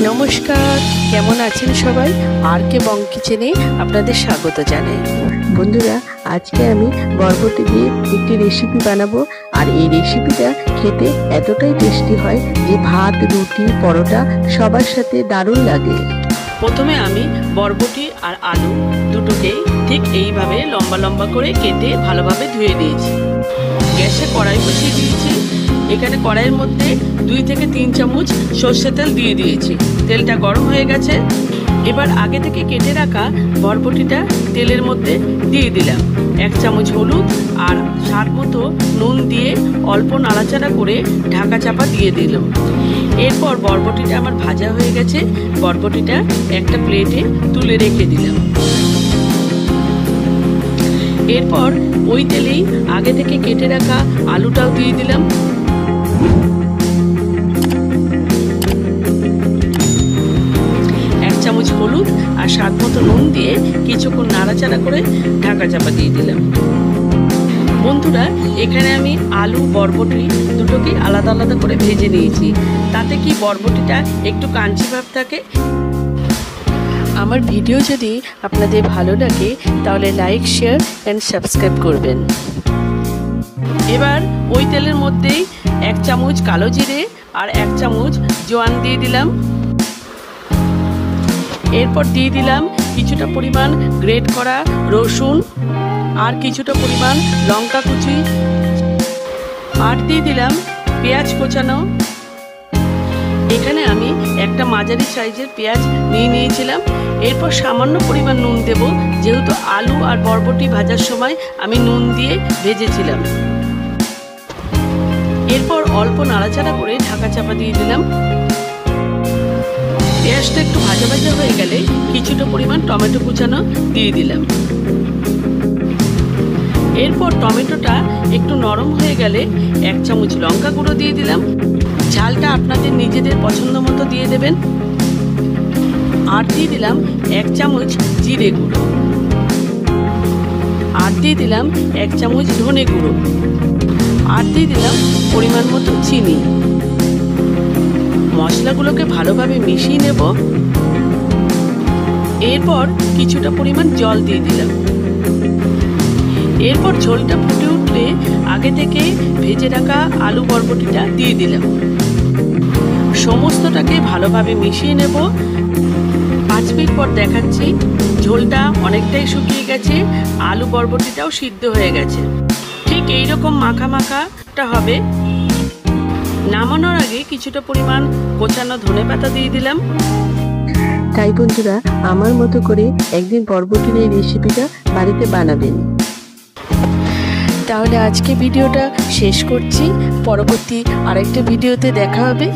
নমস্কার, কেমন আছেন সবাই? আর কে বং কিচেনে আপনাদের স্বাগত জানাই। বন্ধুরা, আজকে আমি বরবটি দিয়ে একটি রেসিপি বানাবো। আর এই রেসিপিটা খেতে এতটাই টেস্টি হয় যে ভাত, রুটি, পরোটা সবার সাথে দারুণ লাগে। প্রথমে আমি বরবটি আর আলু দুটোকেই ঠিক এইভাবে লম্বা লম্বা করে কেটে ভালোভাবে ধুয়ে নিয়েছি। গ্যাসে কড়াই বসিয়ে দিয়েছি। এখানে কড়াইয়ের মধ্যে 2 থেকে 3 চামচ সর্ষের তেল দিয়ে দিয়েছি। তেলটা গরম হয়ে গেছে। এবার আগে থেকে কেটে রাখা বরবটিটা তেলের মধ্যে দিয়ে দিলাম। 1 চামচ হলুদ আর স্বাদ মতো নুন দিয়ে অল্প নাড়াচাড়া করে ঢাকা চাপা দিয়ে দিলাম। এরপর বরবটিটা আমার ভাজা হয়ে গেছে। বরবটিটা একটা প্লেটে তুলে রেখে দিলাম। এরপর ওই তেলেই আগে থেকে কেটে রাখা আলুটাও দিয়ে দিলাম। চামচ হলুদ আর স্বাদ মতো নুন দিয়ে কিছুক্ষণ নাড়াচাড়া করে ঢাকা চাপা দিয়ে দিলাম। বন্ধুরা, এখানে আমি আলু বরবটি দুটোকে আলাদা আলাদা করে ভেজে নিয়েছি। তাতে কি বরবটিটা একটু কাঞ্চি ভাব থাকে। আমার ভিডিও যদি আপনাদের ভালো লাগে তাহলে লাইক, শেয়ার অ্যান্ড সাবস্ক্রাইব করবেন। এবার ওই তেলের মধ্যেই 1 চামচ কালো জিরে আর 1 চামচ জোয়ান দিয়ে দিলাম। এরপর দিয়ে দিলাম কিছুটা পরিমাণ গ্রেট করা রসুন আর কিছুটা পরিমাণ লঙ্কা কুচি, আর দিয়ে দিলাম পেঁয়াজ কোচানো। এখানে আমি একটা মাঝারি সাইজের পেঁয়াজ নিয়েছিলাম। এরপর সামান্য পরিমাণ নুন দেব, যেহেতু আলু আর বরবটি ভাজার সময় আমি নুন দিয়ে ভেজেছিলাম। এরপর অল্প নাড়াচাড়া করে ঢাকা চাপা দিয়ে দিলাম। পেঁয়াজটা একটু ভাজা ভাজা হয়ে গেলে কিছুটা পরিমাণ টমেটো কুচানো দিয়ে দিলাম। এরপর টমেটোটা একটু নরম হয়ে গেলে 1 চামচ লঙ্কা গুঁড়ো দিয়ে দিলাম। ঝালটা আপনাদের নিজেদের পছন্দ মতো দিয়ে দেবেন। আর দিয়ে দিলাম 1 চামচ জিরে গুঁড়ো, আর দিয়ে দিলাম 1 চামচ ধনে গুঁড়ো, আর দিয়ে দিলাম পরিমাণ মতো চিনি। মশলাগুলোকে ভালোভাবে মিশিয়ে নেব। এরপর কিছুটা পরিমাণ জল দিয়ে দিলাম। এরপর ঝোলটা ফুটে উঠলে আগে থেকে ভেজে রাখা আলু বরবটিটা দিয়ে দিলাম। সমস্তটাকে ভালোভাবে মিশিয়ে নেব। 5 মিনিট পর দেখাচ্ছি। ঝোলটা অনেকটাই শুকিয়ে গেছে, আলু বরবটিটাও সিদ্ধ হয়ে গেছে। ঠিক এইরকম মাখা মাখাটা হবে। নামানোর আগে কিছুটা পরিমাণ কোচানো ধনেপাতা দিয়ে দিলাম। তাই বন্ধুরা, আমার মতো করে একদিন বরবটির এই রেসিপিটা বাড়িতে বানাবেন। তাহলে আজকে ভিডিওটা শেষ করছি। পরবর্তী আরেকটা ভিডিওতে দেখা হবে।